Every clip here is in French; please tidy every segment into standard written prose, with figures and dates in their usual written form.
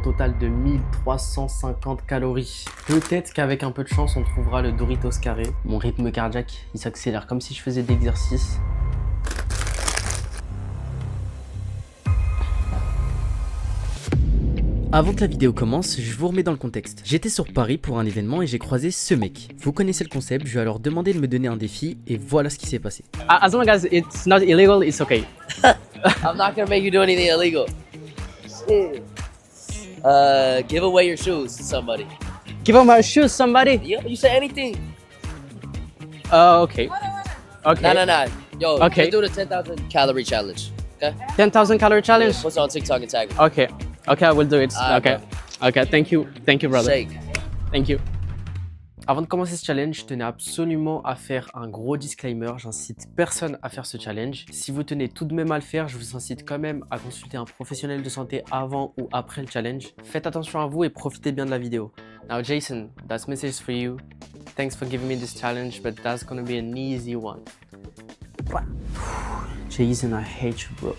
total de 1350 calories. Peut-être qu'avec un peu de chance, on trouvera le Doritos carré. Mon rythme cardiaque, il s'accélère comme si je faisais de l'exercice. Avant que la vidéo commence, je vous remets dans le contexte. J'étais sur Paris pour un événement et j'ai croisé ce mec. Vous connaissez le concept, je lui ai alors demandé de me donner un défi et voilà ce qui s'est passé. As long as it's not illegal, it's okay. I'm not gonna make you do anything illegal. Shit. Give away your shoes to somebody. Give him my shoes, somebody. Yeah, you say anything. Okay. Okay. No. Yo, Okay. let's do the 10,000 calorie challenge. Okay? 10,000 calorie challenge. Post it on TikTok and tag me. Okay. Okay, I will do it. Ah, Okay. Okay, thank you, brother. Shake. Thank you. Avant de commencer ce challenge, je tenais absolument à faire un gros disclaimer. J'incite personne à faire ce challenge. Si vous tenez tout de même à le faire, je vous incite quand même à consulter un professionnel de santé avant ou après le challenge. Faites attention à vous et profitez bien de la vidéo. Now Jason, that's message for you. Thanks for giving me this challenge, but that's gonna be an easy one. Jason, I hate you, bro.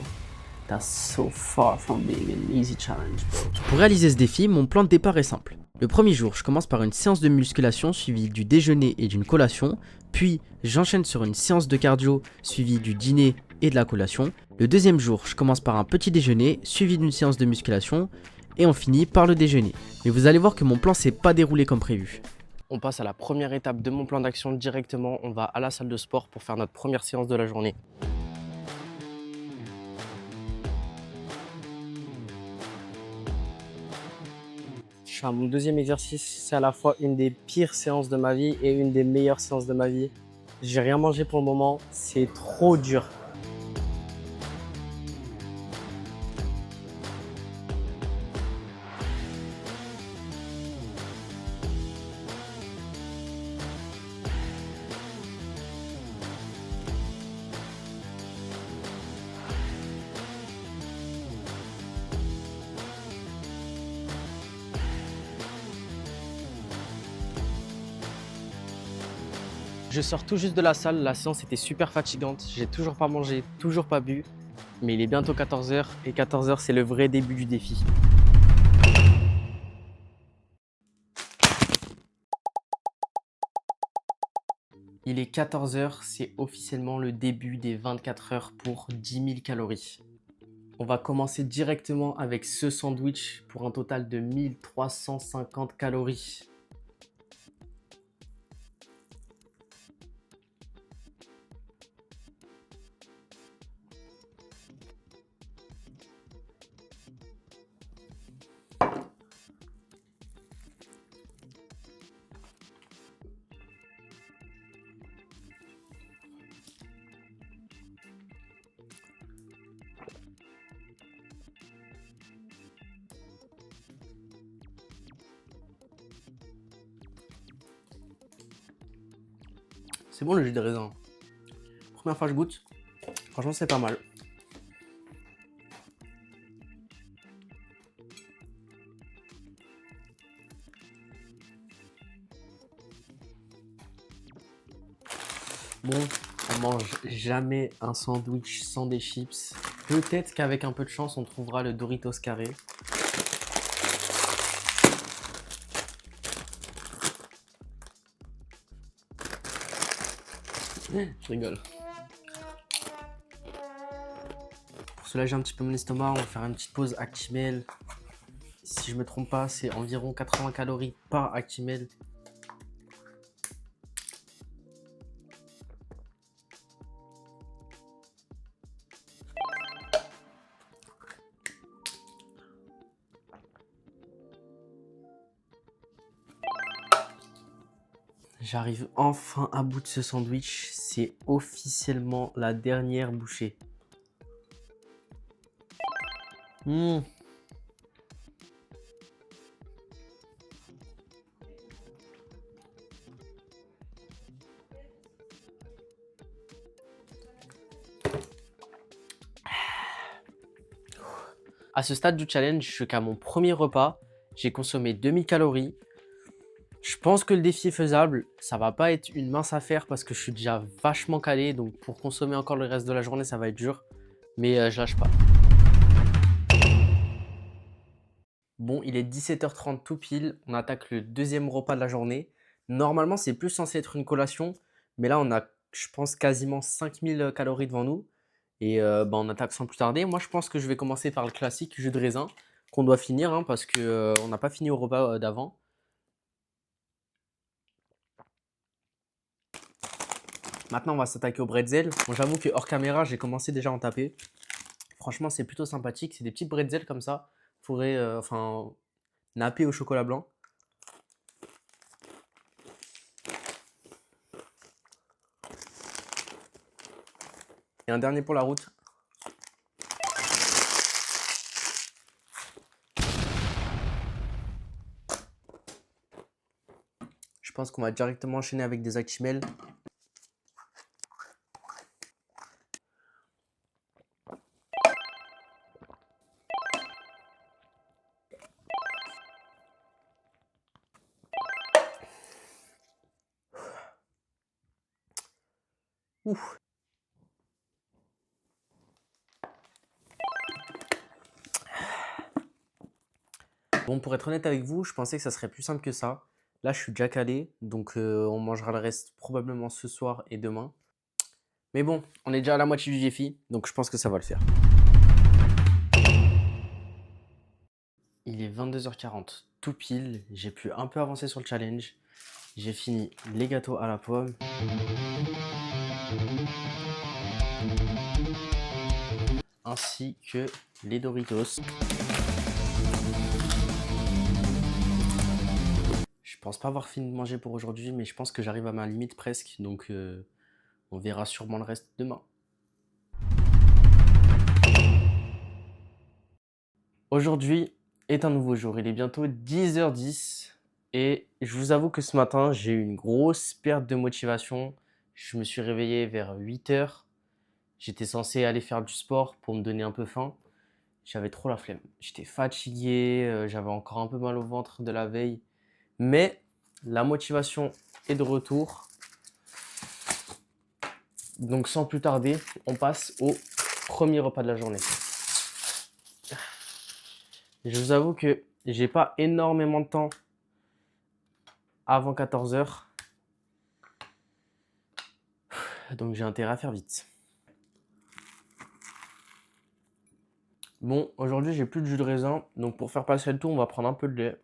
That's so far from being an easy challenge, bro. Pour réaliser ce défi, mon plan de départ est simple. Le premier jour, je commence par une séance de musculation suivie du déjeuner et d'une collation, puis j'enchaîne sur une séance de cardio suivie du dîner et de la collation. Le deuxième jour, je commence par un petit déjeuner suivi d'une séance de musculation et on finit par le déjeuner. Mais vous allez voir que mon plan s'est pas déroulé comme prévu. On passe à la première étape de mon plan d'action directement, on va à la salle de sport pour faire notre première séance de la journée. Je suis à mon deuxième exercice, c'est à la fois une des pires séances de ma vie et une des meilleures séances de ma vie. J'ai rien mangé pour le moment, c'est trop dur. Je sors tout juste de la salle, la séance était super fatigante, j'ai toujours pas mangé, toujours pas bu, mais il est bientôt 14 h et 14 h c'est le vrai début du défi. Il est 14 h, c'est officiellement le début des 24 heures pour 10 000 calories. On va commencer directement avec ce sandwich pour un total de 1350 calories. C'est bon le jus de raisin. Première fois que je goûte, franchement c'est pas mal. Bon, on mange jamais un sandwich sans des chips. Peut-être qu'avec un peu de chance, on trouvera le Doritos carré. Je rigole. Pour soulager un petit peu mon estomac, on va faire une petite pause Actimel. Si je me trompe pas, c'est environ 80 calories par Actimel. J'arrive enfin à bout de ce sandwich, c'est officiellement la dernière bouchée. À ce stade du challenge, je suis qu'à mon premier repas, j'ai consommé 2000 calories. Je pense que le défi est faisable, ça va pas être une mince affaire parce que je suis déjà vachement calé, donc pour consommer encore le reste de la journée, ça va être dur, mais je lâche pas. Bon, il est 17h30 tout pile, on attaque le deuxième repas de la journée. Normalement, c'est plus censé être une collation, mais là, on a, je pense, quasiment 5000 calories devant nous. Et bah, on attaque sans plus tarder. Moi, je pense que je vais commencer par le classique jus de raisin qu'on doit finir hein, parce que on n'a pas fini au repas d'avant. Maintenant, on va s'attaquer au bretzel. Bon, j'avoue que hors caméra, j'ai commencé déjà à en taper. Franchement, c'est plutôt sympathique. C'est des petites bretzels comme ça, fourrés, enfin, nappés au chocolat blanc. Et un dernier pour la route. Je pense qu'on va directement enchaîner avec des Actimel. Ouf. Bon, pour être honnête avec vous, je pensais que ça serait plus simple que ça. Là, je suis déjà calé, donc on mangera le reste probablement ce soir et demain. Mais bon, on est déjà à la moitié du défi, donc je pense que ça va le faire. Il est 22h40, tout pile. J'ai pu un peu avancer sur le challenge. J'ai fini les gâteaux à la pomme. Ainsi que les Doritos. Je pense pas avoir fini de manger pour aujourd'hui, mais je pense que j'arrive à ma limite presque, donc on verra sûrement le reste demain. Aujourd'hui est un nouveau jour, il est bientôt 10h10 et je vous avoue que ce matin j'ai eu une grosse perte de motivation. Je me suis réveillé vers 8h, j'étais censé aller faire du sport pour me donner un peu faim. J'avais trop la flemme, j'étais fatigué, j'avais encore un peu mal au ventre de la veille. Mais la motivation est de retour. Donc sans plus tarder, on passe au premier repas de la journée. Je vous avoue que j'ai pas énormément de temps avant 14h. Donc j'ai intérêt à faire vite. Bon, aujourd'hui j'ai plus de jus de raisin. Donc pour faire passer le tout, on va prendre un peu de lait.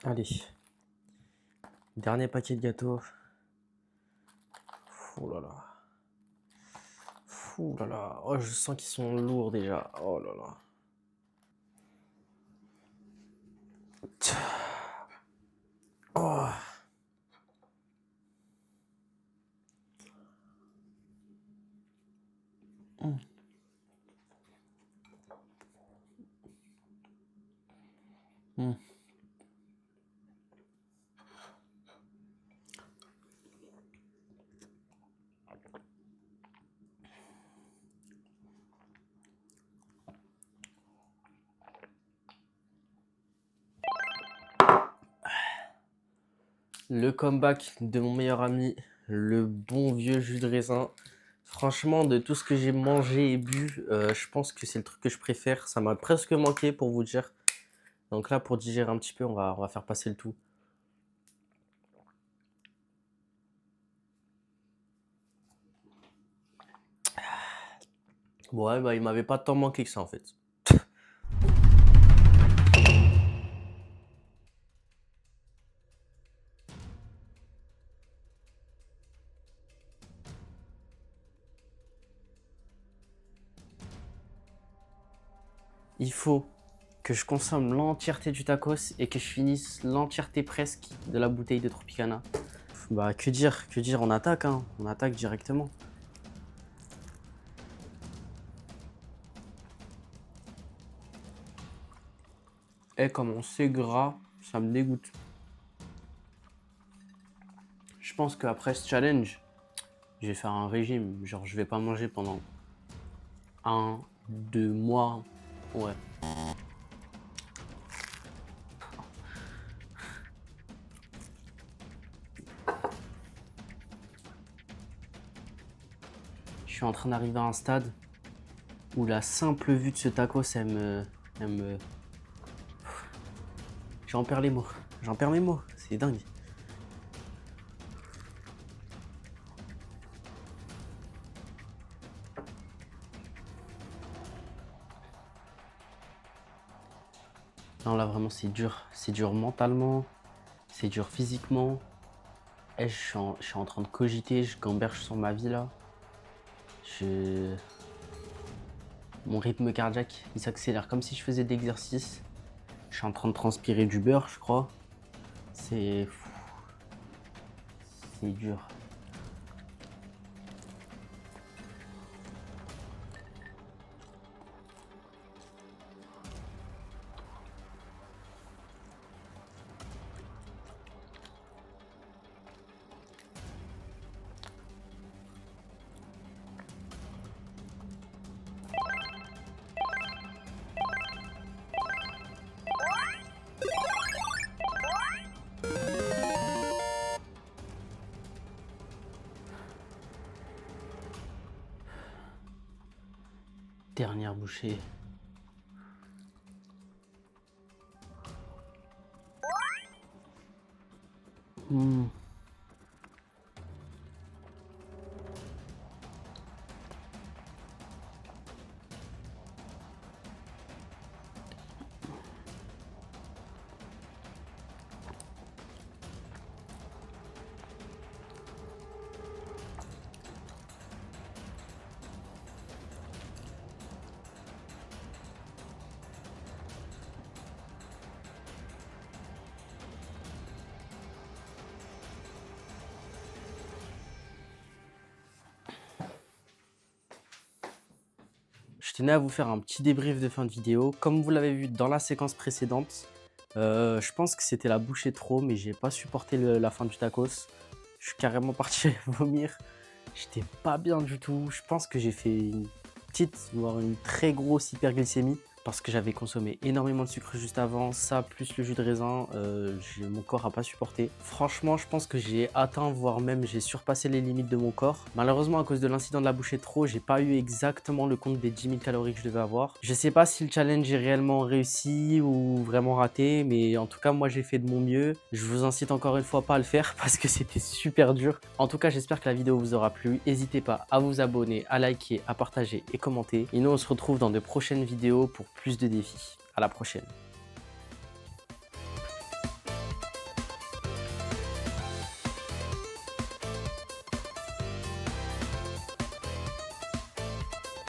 Allez. Dernier paquet de gâteaux. Oh là là. Ouh là là. Oh, je sens qu'ils sont lourds déjà. Oh là là. Oh. Mm. Le comeback de mon meilleur ami, le bon vieux jus de raisin. Franchement, de tout ce que j'ai mangé et bu, je pense que c'est le truc que je préfère. Ça m'a presque manqué pour vous dire. Donc là, pour digérer un petit peu, on va faire passer le tout. Ouais, bah il m'avait pas tant manqué que ça en fait. Il faut que je consomme l'entièreté du tacos et que je finisse l'entièreté presque de la bouteille de Tropicana. Bah que dire, on attaque, hein. On attaque directement. Et comme c'est gras, ça me dégoûte. Je pense qu'après ce challenge, je vais faire un régime. Genre, je vais pas manger pendant 1-2 mois. Ouais. Je suis en train d'arriver à un stade où la simple vue de ce tacos, elle me... J'en perds les mots. J'en perds mes mots. C'est dingue. Non, là, vraiment, c'est dur. C'est dur mentalement. C'est dur physiquement. Et je suis en train de cogiter. Je gamberge sur ma vie, là. Mon rythme cardiaque, il s'accélère comme si je faisais de l'exercice. Je suis en train de transpirer du beurre, je crois. C'est dur. Dernière bouchée. Je tenais à vous faire un petit débrief de fin de vidéo. Comme vous l'avez vu dans la séquence précédente, je pense que c'était la bouchée trop, mais j'ai pas supporté la fin du tacos. Je suis carrément parti vomir. J'étais pas bien du tout. Je pense que j'ai fait une petite, voire une très grosse hyperglycémie. Parce que j'avais consommé énormément de sucre juste avant, ça plus le jus de raisin, mon corps n'a pas supporté. Franchement, je pense que j'ai atteint, voire même j'ai surpassé les limites de mon corps. Malheureusement, à cause de l'incident de la bouchée trop, j'ai pas eu exactement le compte des 10 000 calories que je devais avoir. Je sais pas si le challenge est réellement réussi ou vraiment raté, mais en tout cas, moi j'ai fait de mon mieux. Je vous incite encore une fois pas à le faire parce que c'était super dur. En tout cas, j'espère que la vidéo vous aura plu. N'hésitez pas à vous abonner, à liker, à partager et commenter. Et nous, on se retrouve dans de prochaines vidéos pour plus de défis. À la prochaine.